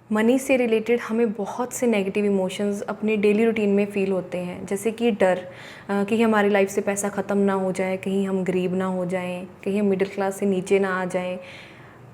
Money से related हमें बहुत से नेगेटिव इमोशंस अपने डेली रूटीन में फ़ील होते हैं, जैसे कि डर कि हमारी लाइफ से पैसा ख़त्म ना हो जाए, कहीं हम गरीब ना हो जाएं, कहीं हम मिडिल क्लास से नीचे ना आ जाएं,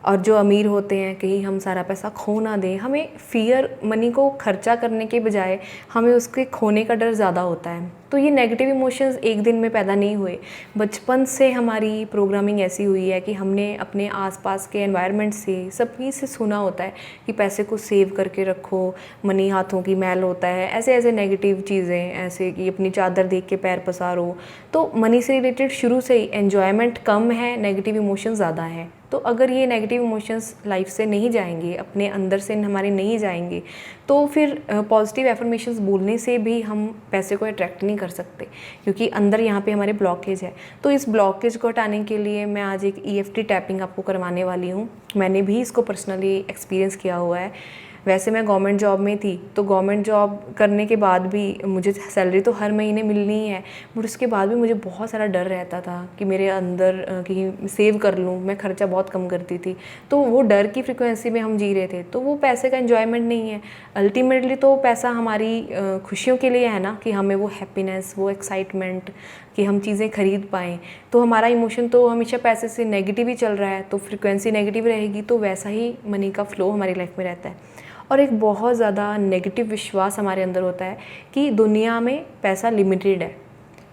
और जो अमीर होते हैं कहीं हम सारा पैसा खो ना दें। हमें फ़ियर मनी को खर्चा करने के बजाय हमें उसके खोने का डर ज़्यादा होता है। तो ये नेगेटिव इमोशंस एक दिन में पैदा नहीं हुए, बचपन से हमारी प्रोग्रामिंग ऐसी हुई है कि हमने अपने आसपास के एनवायरनमेंट से सभी से सुना होता है कि पैसे को सेव करके रखो, मनी हाथों की मैल होता है, ऐसे ऐसे नेगेटिव चीज़ें, ऐसे कि अपनी चादर देख के पैर पसारो। तो मनी से रिलेटेड शुरू से ही एन्जॉयमेंट कम है, नेगेटिव इमोशन ज़्यादा है। तो अगर ये नेगेटिव इमोशंस लाइफ से नहीं जाएंगे, अपने अंदर से हमारे नहीं जाएंगे, तो फिर पॉजिटिव एफर्मेशंस बोलने से भी हम पैसे को अट्रैक्ट नहीं कर सकते, क्योंकि अंदर यहाँ पे हमारे ब्लॉकेज है। तो इस ब्लॉकेज को हटाने के लिए मैं आज एक EFT टैपिंग आपको करवाने वाली हूँ। मैंने भी इसको पर्सनली एक्सपीरियंस किया हुआ है। वैसे मैं गवर्नमेंट जॉब में थी, तो गवर्नमेंट जॉब करने के बाद भी मुझे सैलरी तो हर महीने मिलनी ही है, बट उसके बाद भी मुझे बहुत सारा डर रहता था कि मेरे अंदर कहीं सेव कर लूँ। मैं खर्चा बहुत कम करती थी, तो वो डर की फ्रिक्वेंसी में हम जी रहे थे, तो वो पैसे का एन्जॉयमेंट नहीं है। अल्टीमेटली तो पैसा हमारी खुशियों के लिए है ना, कि हमें वो हैप्पीनेस, वो एक्साइटमेंट, कि हम चीज़ें खरीद पाएँ। तो हमारा इमोशन तो हमेशा पैसे से नेगेटिव ही चल रहा है, तो फ्रिक्वेंसी नेगेटिव रहेगी, तो वैसा ही मनी का फ्लो हमारी लाइफ में रहता है। और एक बहुत ज़्यादा नेगेटिव विश्वास हमारे अंदर होता है कि दुनिया में पैसा लिमिटेड है,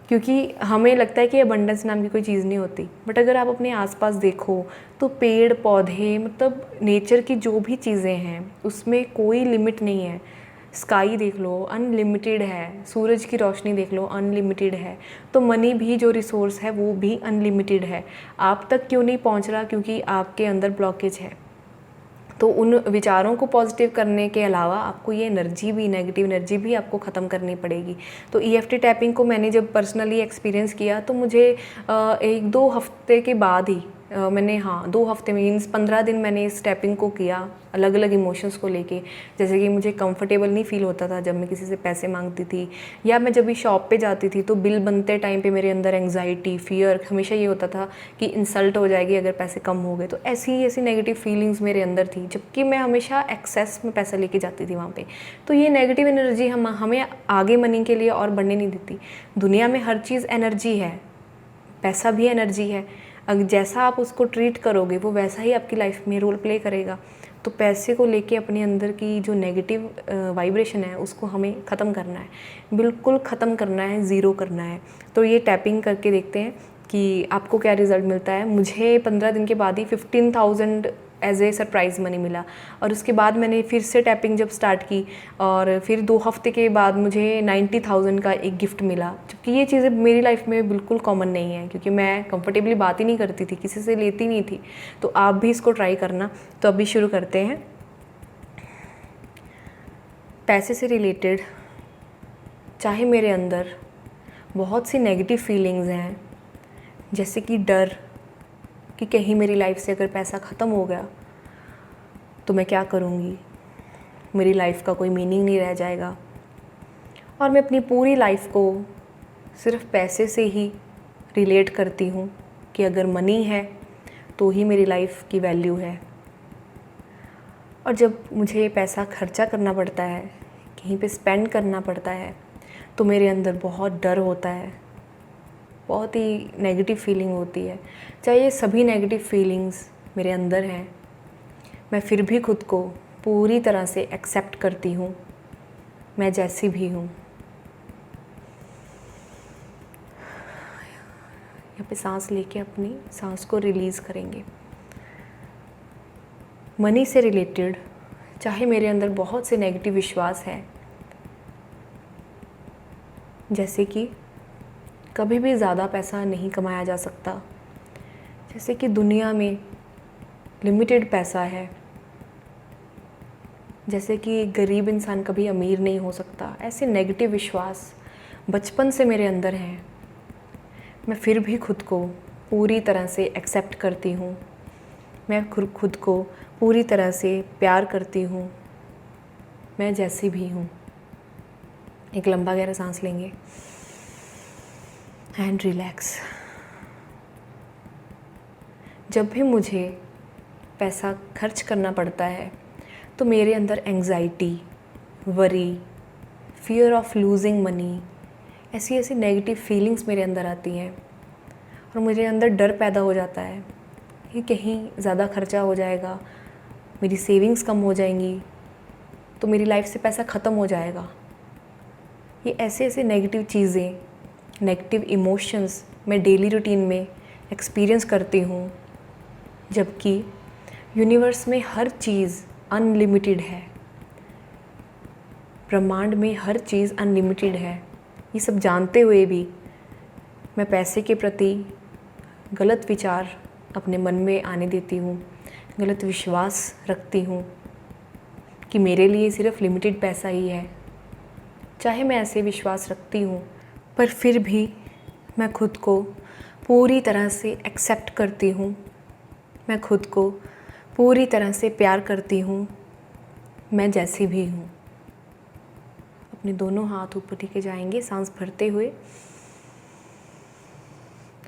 क्योंकि हमें लगता है कि अबंडेंस नाम की कोई चीज़ नहीं होती। बट अगर आप अपने आसपास देखो तो पेड़ पौधे, मतलब नेचर की जो भी चीज़ें हैं उसमें कोई लिमिट नहीं है। स्काई देख लो, अनलिमिटेड है। सूरज की रोशनी देख लो, अनलिमिटेड है। तो मनी भी जो रिसोर्स है वो भी अनलिमिटेड है। आप तक क्यों नहीं पहुंच रहा? क्योंकि आपके अंदर ब्लॉकेज है। तो उन विचारों को पॉजिटिव करने के अलावा आपको ये एनर्जी भी, नेगेटिव एनर्जी भी आपको ख़त्म करनी पड़ेगी। तो EFT टैपिंग को मैंने जब पर्सनली एक्सपीरियंस किया, तो मुझे 1-2 हफ्ते के बाद ही मैंने 2 हफ्ते मीन्स 15 दिन मैंने इस टैपिंग को किया, अलग अलग इमोशंस को लेके। जैसे कि मुझे कंफर्टेबल नहीं फ़ील होता था जब मैं किसी से पैसे मांगती थी, या मैं जब भी शॉप पे जाती थी तो बिल बनते टाइम पे मेरे अंदर एंग्जाइटी, फियर हमेशा ये होता था कि इंसल्ट हो जाएगी अगर पैसे कम हो गए। तो ऐसी ऐसी नेगेटिव फीलिंग्स मेरे अंदर थी, जबकि मैं हमेशा एक्सेस में पैसा लेके जाती थी वहाँ पे। तो ये नेगेटिव एनर्जी हमें आगे मनी के लिए और बढ़ने नहीं देती। दुनिया में हर चीज़ एनर्जी है, पैसा भी एनर्जी है। अगर जैसा आप उसको ट्रीट करोगे वो वैसा ही आपकी लाइफ में रोल प्ले करेगा। तो पैसे को लेके अपने अंदर की जो नेगेटिव वाइब्रेशन है उसको हमें ख़त्म करना है, बिल्कुल ख़त्म करना है, ज़ीरो करना है। तो ये टैपिंग करके देखते हैं कि आपको क्या रिज़ल्ट मिलता है। मुझे 15 दिन के बाद ही 15,000 एज ए सरप्राइज़ मनी मिला, और उसके बाद मैंने फिर से टैपिंग जब स्टार्ट की, और फिर 2 हफ्ते के बाद मुझे 90,000 का एक गिफ्ट मिला। जबकि ये चीज़ें मेरी लाइफ में बिल्कुल कॉमन नहीं है, क्योंकि मैं कंफर्टेबली बात ही नहीं करती थी, किसी से लेती नहीं थी। तो आप भी इसको ट्राई करना। तो अभी शुरू करते हैं। पैसे से रिलेटेड चाहे मेरे अंदर बहुत सी नेगेटिव फीलिंग्स हैं, जैसे कि डर कि कहीं मेरी लाइफ से अगर पैसा ख़त्म हो गया तो मैं क्या करूँगी, मेरी लाइफ का कोई मीनिंग नहीं रह जाएगा, और मैं अपनी पूरी लाइफ को सिर्फ पैसे से ही रिलेट करती हूँ कि अगर मनी है तो ही मेरी लाइफ की वैल्यू है। और जब मुझे पैसा खर्चा करना पड़ता है, कहीं पे स्पेंड करना पड़ता है, तो मेरे अंदर बहुत डर होता है, बहुत ही नेगेटिव फीलिंग होती है। चाहे ये सभी नेगेटिव फीलिंग्स मेरे अंदर हैं, मैं फिर भी खुद को पूरी तरह से एक्सेप्ट करती हूँ, मैं जैसी भी हूँ। यहाँ पे सांस लेके अपनी सांस को रिलीज़ करेंगे। मनी से रिलेटेड चाहे मेरे अंदर बहुत से नेगेटिव विश्वास हैं, जैसे कि कभी भी ज़्यादा पैसा नहीं कमाया जा सकता, जैसे कि दुनिया में लिमिटेड पैसा है, जैसे कि गरीब इंसान कभी अमीर नहीं हो सकता। ऐसे नेगेटिव विश्वास बचपन से मेरे अंदर हैं, मैं फिर भी खुद को पूरी तरह से एक्सेप्ट करती हूँ, मैं खुद को पूरी तरह से प्यार करती हूँ, मैं जैसी भी हूँ। एक लंबा गहरा सांस लेंगे एंड रिलैक्स। जब भी मुझे पैसा खर्च करना पड़ता है तो मेरे अंदर anxiety, worry, fear of losing money, ऐसी ऐसी नेगेटिव फीलिंग्स मेरे अंदर आती हैं और मेरे अंदर डर पैदा हो जाता है कि कहीं ज़्यादा खर्चा हो जाएगा, मेरी सेविंग्स कम हो जाएंगी, तो मेरी लाइफ से पैसा ख़त्म हो जाएगा। ये ऐसे ऐसे नेगेटिव चीज़ें, नेगेटिव इमोशंस मैं डेली रूटीन में एक्सपीरियंस करती हूँ, जबकि यूनिवर्स में हर चीज़ अनलिमिटेड है, ब्रह्मांड में हर चीज़ अनलिमिटेड है। ये सब जानते हुए भी मैं पैसे के प्रति गलत विचार अपने मन में आने देती हूँ, गलत विश्वास रखती हूँ कि मेरे लिए सिर्फ लिमिटेड पैसा ही है। चाहे मैं ऐसे विश्वास रखती हूँ, पर फिर भी मैं खुद को पूरी तरह से एक्सेप्ट करती हूँ, मैं खुद को पूरी तरह से प्यार करती हूँ, मैं जैसी भी हूँ। अपने दोनों हाथ ऊपर लेके जाएंगे सांस भरते हुए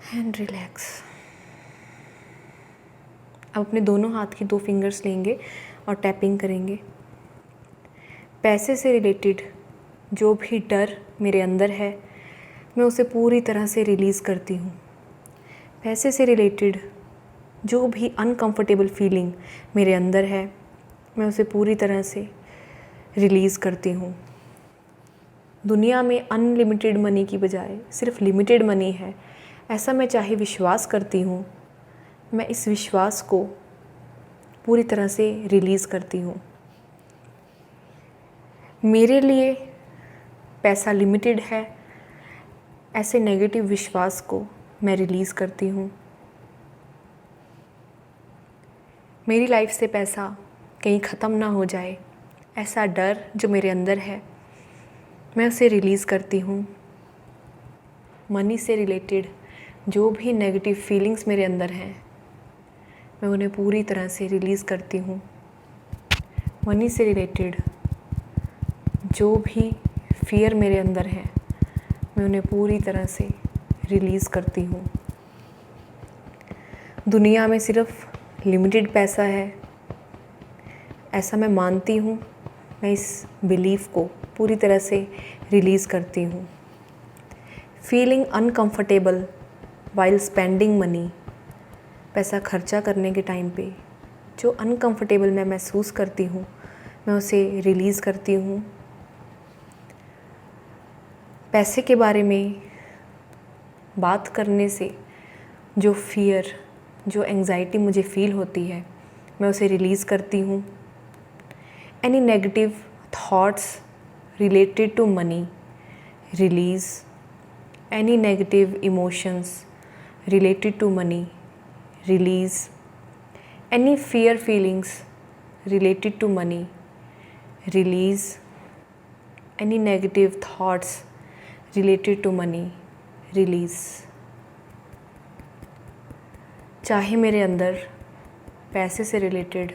एंड रिलैक्स। अब अपने दोनों हाथ की 2 फिंगर्स लेंगे और टैपिंग करेंगे। पैसे से रिलेटेड जो भी डर मेरे अंदर है, मैं उसे पूरी तरह से रिलीज़ करती हूँ। पैसे से रिलेटेड जो भी अनकंफर्टेबल फीलिंग मेरे अंदर है, मैं उसे पूरी तरह से रिलीज़ करती हूँ। दुनिया में अनलिमिटेड मनी की बजाय सिर्फ लिमिटेड मनी है, ऐसा मैं चाहे विश्वास करती हूँ। मैं इस विश्वास को पूरी तरह से रिलीज़ करती हूँ। मेरे लिए पैसा लिमिटेड है, ऐसे नेगेटिव विश्वास को मैं रिलीज़ करती हूँ। मेरी लाइफ से पैसा कहीं ख़त्म ना हो जाए, ऐसा डर जो मेरे अंदर है, मैं उसे रिलीज़ करती हूँ। मनी से रिलेटेड जो भी नेगेटिव फीलिंग्स मेरे अंदर हैं, मैं उन्हें पूरी तरह से रिलीज़ करती हूँ। मनी से रिलेटेड जो भी फियर मेरे अंदर है, मैं उन्हें पूरी तरह से रिलीज़ करती हूँ। दुनिया में सिर्फ लिमिटेड पैसा है, ऐसा मैं मानती हूँ। मैं इस बिलीफ को पूरी तरह से रिलीज़ करती हूँ। Feeling uncomfortable while spending money, पैसा खर्चा करने के टाइम पे जो अनकंफर्टेबल मैं महसूस करती हूँ, मैं उसे रिलीज़ करती हूँ। पैसे के बारे में बात करने से जो फियर, जो एंग्जाइटी मुझे फ़ील होती है, मैं उसे रिलीज़ करती हूँ। Any negative thoughts related to money, release. Any negative emotions related to money, release. Any fear feelings related to money, release. Any negative thoughts related to money, release. चाहे मेरे अंदर पैसे से रिलेटेड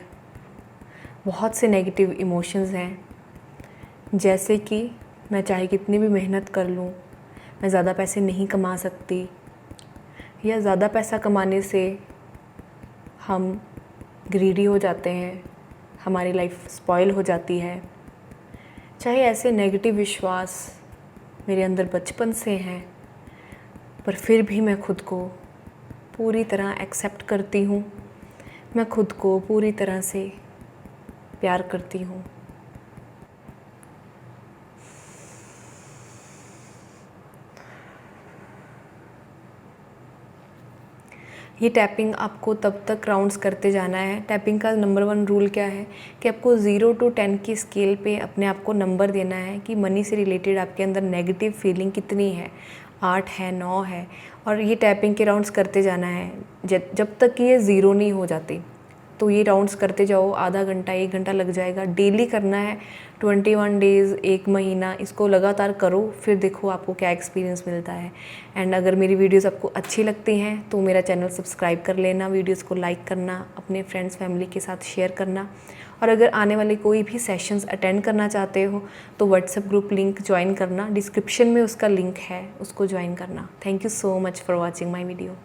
बहुत से नेगेटिव इमोशंस हैं, जैसे कि मैं चाहे कितनी भी मेहनत कर लूँ, मैं ज़्यादा पैसे नहीं कमा सकती, या ज़्यादा पैसा कमाने से हम ग्रीडी हो जाते हैं, हमारी लाइफ स्पॉइल हो जाती है। चाहे ऐसे नेगेटिव विश्वास मेरे अंदर बचपन से हैं, पर फिर भी मैं खुद को पूरी तरह एक्सेप्ट करती हूँ, मैं खुद को पूरी तरह से प्यार करती हूँ। ये टैपिंग आपको तब तक राउंड्स करते जाना है। टैपिंग का नंबर 1 रूल क्या है कि आपको 0 to 10 की स्केल पे अपने आप को नंबर देना है कि मनी से रिलेटेड आपके अंदर नेगेटिव फीलिंग कितनी है, 8 है, 9 है, और ये टैपिंग के राउंड्स करते जाना है जब तक कि ये 0 नहीं हो जाती। तो ये राउंड्स करते जाओ, आधा घंटा 1 घंटा लग जाएगा। डेली करना है, 21 डेज़, 1 महीना इसको लगातार करो, फिर देखो आपको क्या एक्सपीरियंस मिलता है। एंड अगर मेरी वीडियोस आपको अच्छी लगती हैं तो मेरा चैनल सब्सक्राइब कर लेना, वीडियोस को लाइक करना, अपने फ्रेंड्स फैमिली के साथ शेयर करना। और अगर आने वाले कोई भी सेशंस अटेंड करना चाहते हो तो व्हाट्सएप ग्रुप लिंक ज्वाइन करना, डिस्क्रिप्शन में उसका लिंक है, उसको ज्वाइन करना। Thank you so much for watching my video.